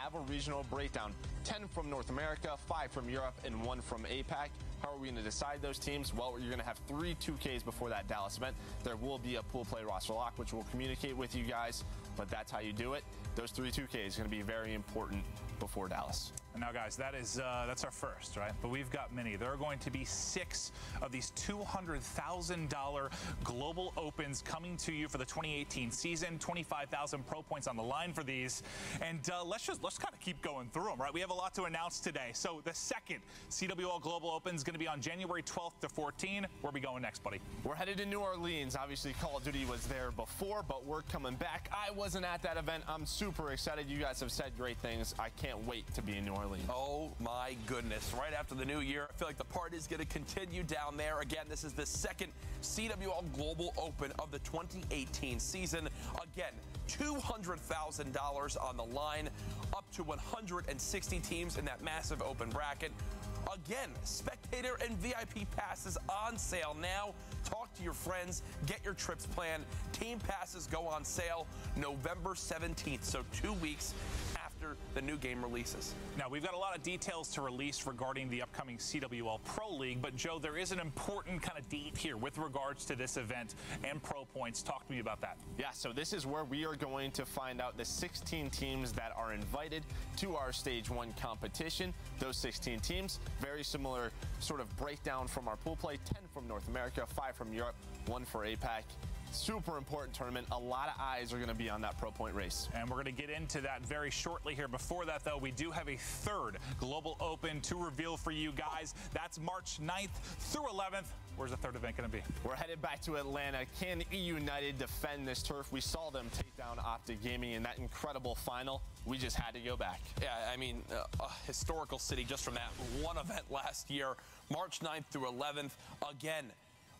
have a regional breakdown. 10 from North America, 5 from Europe, and 1 from APAC. How are we going to decide those teams? Well, you're going to have 3 2Ks before that Dallas event. There will be a pool play roster lock, which we'll communicate with you guys, but that's how you do it. Those 3 2Ks are going to be very important before Dallas. And now, guys, that's our first, right? But we've got many. There are going to be 6 of these $200,000 Global Opens coming to you for the 2018 season. 25,000 pro points on the line for these. And let's kind of keep going through them, right? We have a lot to announce today. So the second CWL Global Open is going to be on January 12th to 14. Where are we going next, buddy? We're headed to New Orleans. Obviously, Call of Duty was there before, but we're coming back. I wasn't at that event. I'm super excited. You guys have said great things. I can't wait to be in New Orleans. Oh my goodness. Right after the new year, I feel like the party is going to continue down there. Again, this is the second CWL Global Open of the 2018 season. Again, $200,000 on the line, up to 160 teams in that massive open bracket. Again, spectator and VIP passes on sale now. Talk to your friends, get your trips planned. Team passes go on sale November 17th, so 2 weeks after the new game releases. Now, we've got a lot of details to release regarding the upcoming CWL Pro League, but Joe, there is an important kind of date here with regards to this event and pro points. Talk to me about that. Yeah, so this is where we are going to find out the 16 teams that are invited to our Stage 1 competition. Those 16 teams, very similar sort of breakdown from our pool play. 10 from North America, 5 from Europe, 1 for APAC. Super important tournament. A lot of eyes are going to be on that pro point race. And we're going to get into that very shortly here. Before that, though, we do have a third Global Open to reveal for you guys. That's March 9th through 11th. Where's the third event going to be? We're headed back to Atlanta. Can E United defend this turf? We saw them take down Optic Gaming in that incredible final. We just had to go back. Yeah, I mean, a historical city just from that one event last year. March 9th through 11th. Again,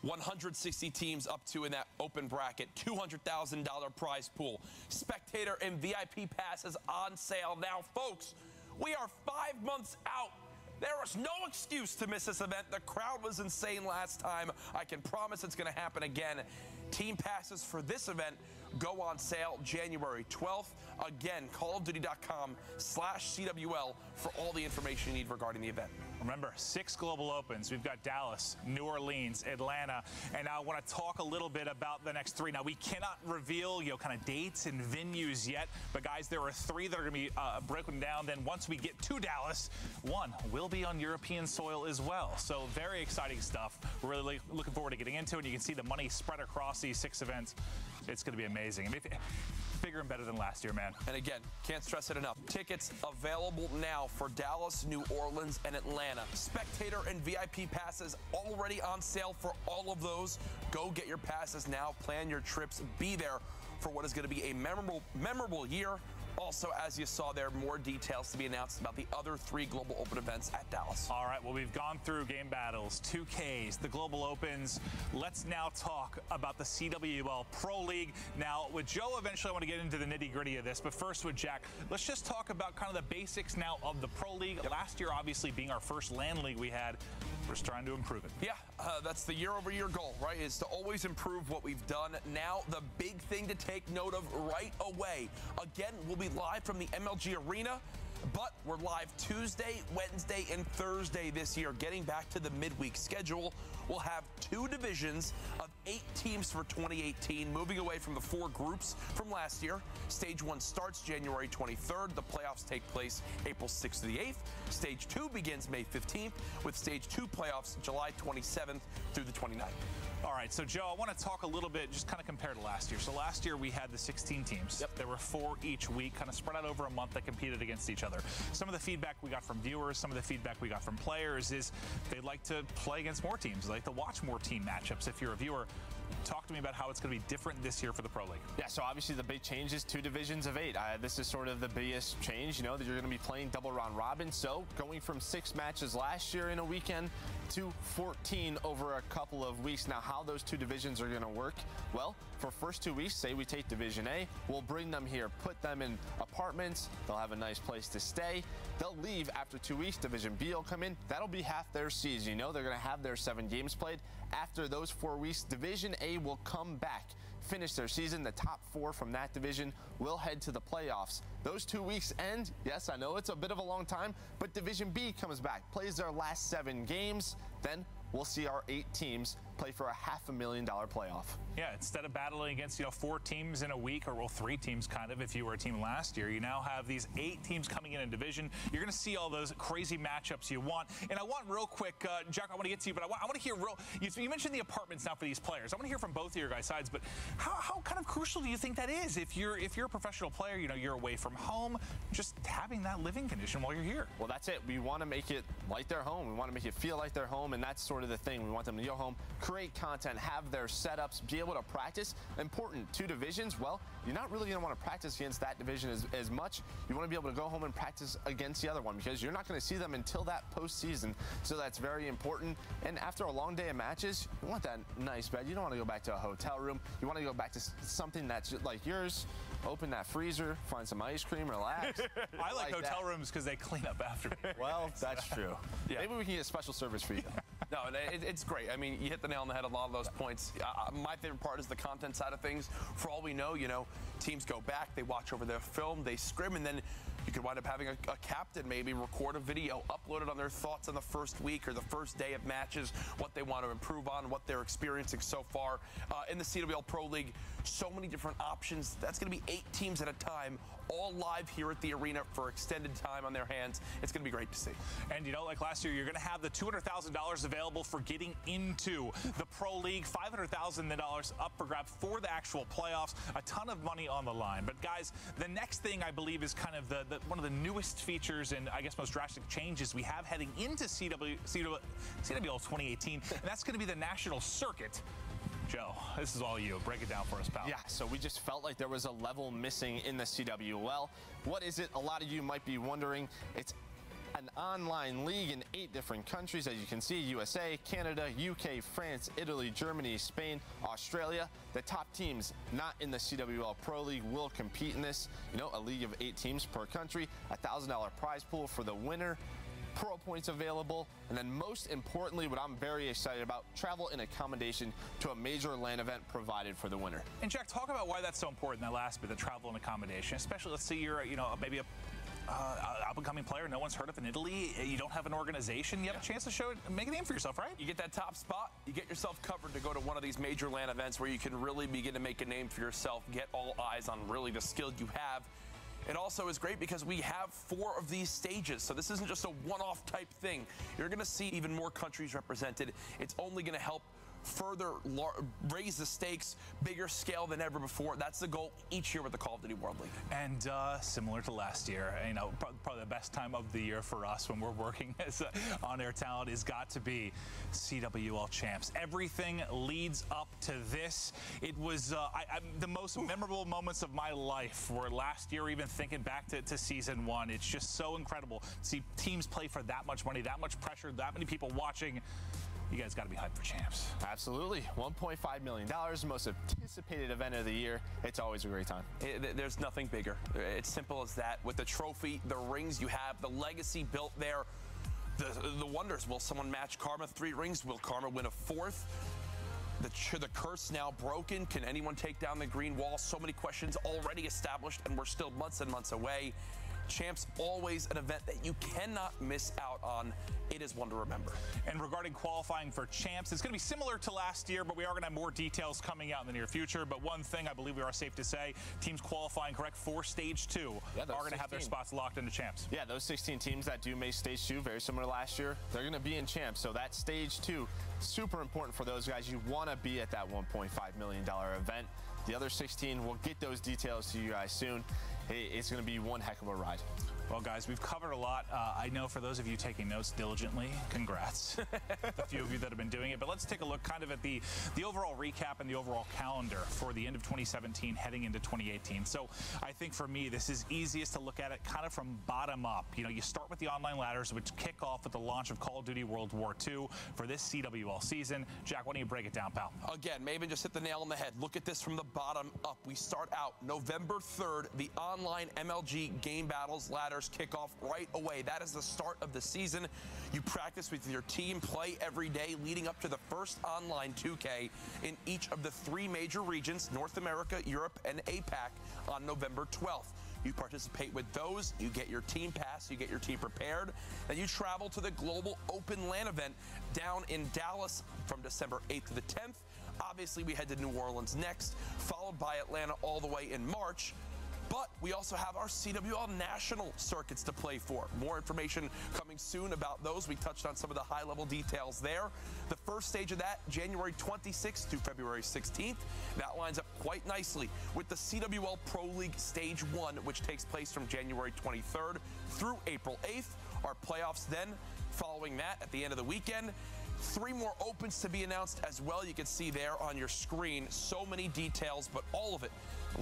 160 teams up to in that open bracket, $200,000 prize pool. Spectator and VIP passes on sale now. Folks, we are 5 months out. There is no excuse to miss this event. The crowd was insane last time. I can promise it's going to happen again. Team passes for this event go on sale January 12th. Again, callofduty.com/CWL for all the information you need regarding the event. Remember, 6 Global Opens. We've got Dallas, New Orleans, Atlanta, and I want to talk a little bit about the next 3. Now, we cannot reveal, kind of dates and venues yet, but guys, there are 3 that are going to be broken down. Then once we get to Dallas, 1 will be on European soil as well. So very exciting stuff. We're really looking forward to getting into it. You can see the money spread across these 6 events. It's going to be amazing. I mean, bigger and better than last year, man. And again, can't stress it enough. Tickets available now for Dallas, New Orleans, and Atlanta. Spectator and VIP passes already on sale for all of those. Go get your passes now. Plan your trips. Be there for what is going to be a memorable year. Also, as you saw there, more details to be announced about the other 3 Global Open events at Dallas. All right, well, we've gone through game battles, 2Ks, the Global Opens. Let's now talk about the CWL Pro League. Now, with Joe, eventually I want to get into the nitty-gritty of this, but first with Jack, let's just talk about kind of the basics now of the Pro League. Yep. Last year, obviously, being our first LAN league we had, we're just trying to improve it. Yeah, that's the year-over-year goal, right, is to always improve what we've done. Now, the big thing to take note of right away, again, we'll be live from the MLG Arena, but we're live Tuesday, Wednesday, and Thursday this year. Getting back to the midweek schedule, we'll have 2 divisions of 8 teams for 2018, moving away from the 4 groups from last year. Stage 1 starts January 23rd. The playoffs take place April 6th to the 8th. Stage 2 begins May 15th, with Stage 2 playoffs July 27th through the 29th. All right, so Joe, I want to talk a little bit, just kind of compare to last year. So last year we had the 16 teams. Yep. There were 4 each week, kind of spread out over a month that competed against each other. Some of the feedback we got from viewers, some of the feedback we got from players is they'd like to play against more teams. They'd like to watch more team matchups. If you're a viewer, talk to me about how it's going to be different this year for the Pro League. Yeah, so obviously the big change is 2 divisions of 8. This is sort of the biggest change, that you're going to be playing double round robin. So going from 6 matches last year in a weekend to 14 over a couple of weeks. Now, how those 2 divisions are going to work? Well, for first 2 weeks, say we take Division A, we'll bring them here, put them in apartments. They'll have a nice place to stay. They'll leave after 2 weeks. Division B will come in. That'll be half their season. They're going to have their 7 games played. After those 4 weeks, Division Division A will come back, finish their season. The top 4 from that division will head to the playoffs. Those 2 weeks end. Yes, I know it's a bit of a long time, but Division B comes back, plays their last 7 games. Then we'll see our 8 teams play for a $500,000 playoff. Yeah, instead of battling against 4 teams in a week, or 3 teams kind of, if you were a team last year, you now have these 8 teams coming in a division. You're going to see all those crazy matchups you want. And I want real quick, Jack, I want to get to you, but I want to hear you mentioned the apartments now for these players. I want to hear from both of your guys' sides, but how kind of crucial do you think that is? If you're a professional player, you're away from home, just having that living condition while you're here. Well, that's it. We want to make it like their home. We want to make it feel like their home, and that's sort of the thing. We want them to go home, create content, have their setups, be able to practice. Important 2 divisions, well, you're not really going to want to practice against that division as much. You want to be able to go home and practice against the other one, because you're not going to see them until that postseason. So that's very important. And after a long day of matches, you want that nice bed. You don't want to go back to a hotel room. You want to go back to something that's like yours. Open that freezer, find some ice cream, relax. I like hotel rooms because they clean up after. Well, that's true. Yeah. Maybe we can get special service for you. No, it's great. I mean, you hit the nail on the head on a lot of those points. My favorite part is the content side of things. For all we know, teams go back, they watch over their film, they scrim, and then you could wind up having a captain maybe record a video, upload it on their thoughts on the first week or the first day of matches, what they want to improve on, what they're experiencing so far. In the CWL Pro League, so many different options. That's going to be 8 teams at a time, all live here at the arena for extended time on their hands. It's going to be great to see. And like last year, you're going to have the $200,000 available for getting into the Pro League, $500,000 up for grabs for the actual playoffs, a ton of money on the line. But guys, the next thing I believe is kind of one of the newest features and I guess most drastic changes we have heading into CWL 2018, and that's going to be the national circuit. Joe, this is all you. Break it down for us, pal. Yeah, so we just felt like there was a level missing in the CWL. What is it? A lot of you might be wondering. It's an online league in 8 different countries, as you can see: USA, Canada, UK, France, Italy, Germany, Spain, Australia. The top teams not in the CWL Pro League will compete in this. A league of 8 teams per country, $1,000 prize pool for the winner. Pro points available, and then most importantly, what I'm very excited about, travel and accommodation to a major LAN event provided for the winner. And Jack, talk about why that's so important, that last bit, the travel and accommodation, especially let's say you're, maybe a up-and-coming player no one's heard of in Italy. You don't have an organization. You have a chance to make a name for yourself, right? You get that top spot, you get yourself covered to go to one of these major LAN events where you can really begin to make a name for yourself, get all eyes on really the skill you have. It also is great because we have 4 of these stages, so this isn't just a one-off type thing. You're going to see even more countries represented. It's only going to help further raise the stakes, bigger scale than ever before. That's the goal each year with the Call of Duty World League. And similar to last year, probably the best time of the year for us when we're working as on-air talent has got to be CWL Champs. Everything leads up to this. It was the most memorable moments of my life were last year, even thinking back to season 1. It's just so incredible to see teams play for that much money, that much pressure, that many people watching. You guys got to be hyped for Champs. Absolutely. $1.5 million, most anticipated event of the year. It's always a great time. There's nothing bigger. It's simple as that. With the trophy, the rings you have, the legacy built there, the wonders. Will someone match Karma 3 rings? Will Karma win a 4th? The curse now broken. Can anyone take down the green wall? So many questions already established, and we're still months and months away. Champs, always an event that you cannot miss out on. It is one to remember. And regarding qualifying for Champs, it's going to be similar to last year, but we are going to have more details coming out in the near future. But one thing I believe we are safe to say, teams qualifying correct for Stage 2 are going to have their spots locked into Champs. Yeah, those 16 teams that do make Stage 2, very similar to last year, they're going to be in Champs. So that Stage 2, super important for those guys. You want to be at that $1.5 million event. The other 16, we'll get those details to you guys soon. It's going to be one heck of a ride. Well, guys, we've covered a lot. I know for those of you taking notes diligently, congrats. The few of you that have been doing it. But let's take a look kind of at the overall recap and the overall calendar for the end of 2017 heading into 2018. So I think for me, this is easiest to look at it kind of from bottom up. You start with the online ladders, which kick off with the launch of Call of Duty World War II for this CWL season. Jack, why don't you break it down, pal? Again, Maven just hit the nail on the head. Look at this from the bottom up. We start out November 3rd, the online MLG Game Battles ladder ladders kick off right away. That is the start of the season. You practice with your team, play every day leading up to the first online 2K in each of the 3 major regions, North America, Europe, and APAC, on November 12th. You participate with those, you get your team pass, you get your team prepared, then you travel to the Global Open LAN event down in Dallas from December 8th to the 10th. Obviously, we head to New Orleans next, followed by Atlanta all the way in March. But we also have our CWL national circuits to play for. More information coming soon about those. We touched on some of the high-level details there. The first stage of that, January 26th to February 16th. That lines up quite nicely with the CWL Pro League Stage 1, which takes place from January 23rd through April 8th. Our playoffs then, following that at the end of the weekend. 3 more opens to be announced as well. You can see there on your screen so many details, but all of it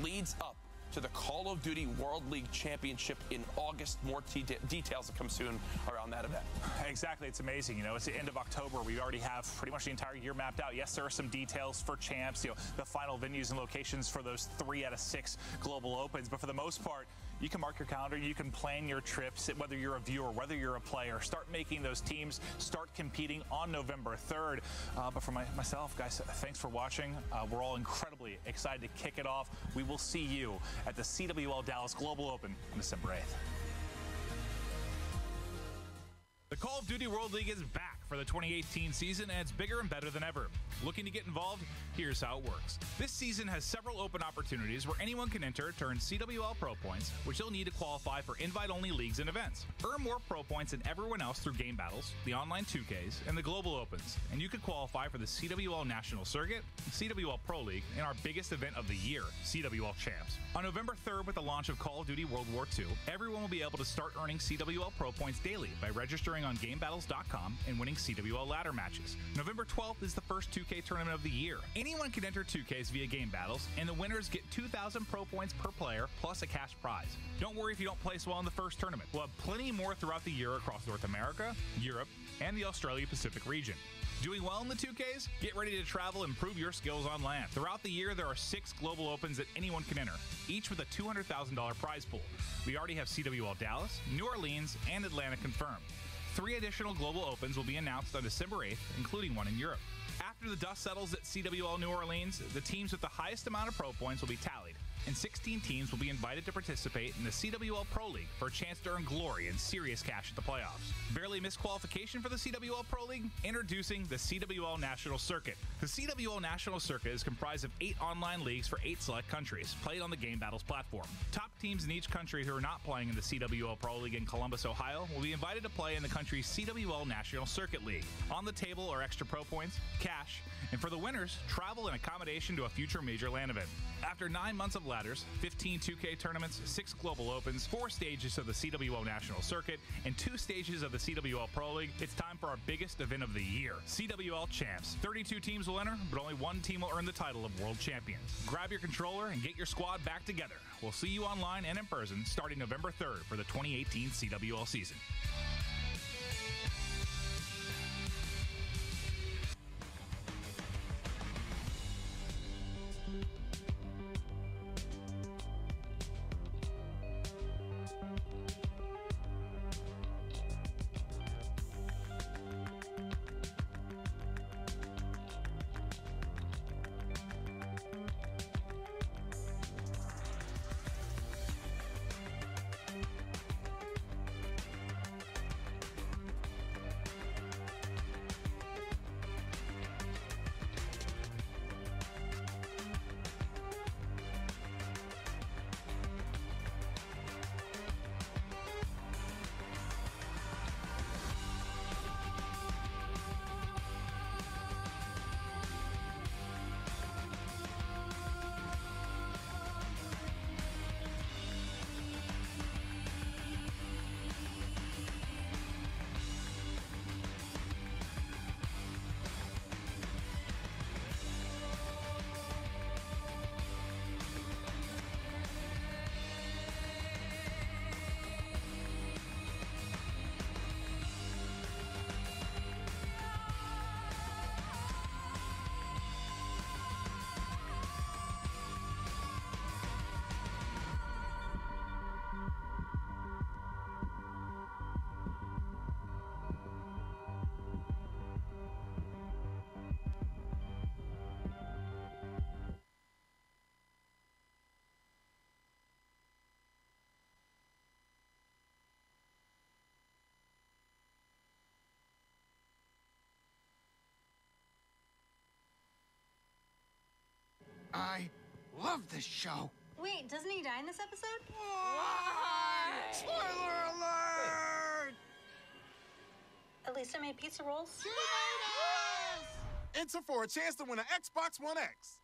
leads up to the Call of Duty World League Championship in August. More details to come soon around that event. Exactly. It's amazing. You know, it's the end of October. We already have pretty much the entire year mapped out. Yes, there are some details for champs, you know, the final venues and locations for those 3 out of 6 global opens. But for the most part, you can mark your calendar, you can plan your trips, whether you're a viewer, whether you're a player. Start making those teams, start competing on November 3rd. But for myself, guys, thanks for watching. We're all incredibly excited to kick it off. We will see you at the CWL Dallas Global Open on December 8th. The Call of Duty World League is back for the 2018 season, and it's bigger and better than ever. Looking to get involved? Here's how it works. This season has several open opportunities where anyone can enter to earn CWL Pro Points, which you'll need to qualify for invite-only leagues and events. Earn more Pro Points than everyone else through game battles, the online 2Ks, and the global opens, and you could qualify for the CWL National Circuit, CWL Pro League, and our biggest event of the year, CWL Champs. On November 3rd, with the launch of Call of Duty World War II, everyone will be able to start earning CWL Pro Points daily by registering on GameBattles.com and winning CWL ladder matches. November 12th is the first 2K tournament of the year. Anyone can enter 2Ks via Game Battles, and the winners get 2,000 Pro Points per player plus a cash prize. Don't worry if you don't place well in the first tournament. We'll have plenty more throughout the year across North America, Europe, and the Australia-Pacific region. Doing well in the 2Ks? Get ready to travel and prove your skills on LAN. Throughout the year, there are 6 global opens that anyone can enter, each with a $200,000 prize pool. We already have CWL Dallas, New Orleans, and Atlanta confirmed. 3 additional global opens will be announced on December 8th, including one in Europe. After the dust settles at CWL New Orleans, the teams with the highest amount of Pro Points will be tallied, and 16 teams will be invited to participate in the CWL Pro League for a chance to earn glory and serious cash at the playoffs. Barely missed qualification for the CWL Pro League? Introducing the CWL National Circuit. The CWL National Circuit is comprised of 8 online leagues for 8 select countries, played on the Game Battles platform. Top teams in each country who are not playing in the CWL Pro League in Columbus, Ohio, will be invited to play in the country's CWL National Circuit League. On the table are extra Pro Points, cash, and for the winners, travel and accommodation to a future major LAN event. After 9 months of ladders, 15 2K tournaments, 6 global opens, 4 stages of the CWL National Circuit, and 2 stages of the CWL Pro League, it's time for our biggest event of the year, CWL Champs. 32 teams will enter, but only 1 team will earn the title of World Champions. Grab your controller and get your squad back together. We'll see you online and in person starting November 3rd for the 2018 CWL season. I love this show. Wait, doesn't he die in this episode? What? Spoiler alert! At least I made pizza rolls. Enter for a chance to win an Xbox One X.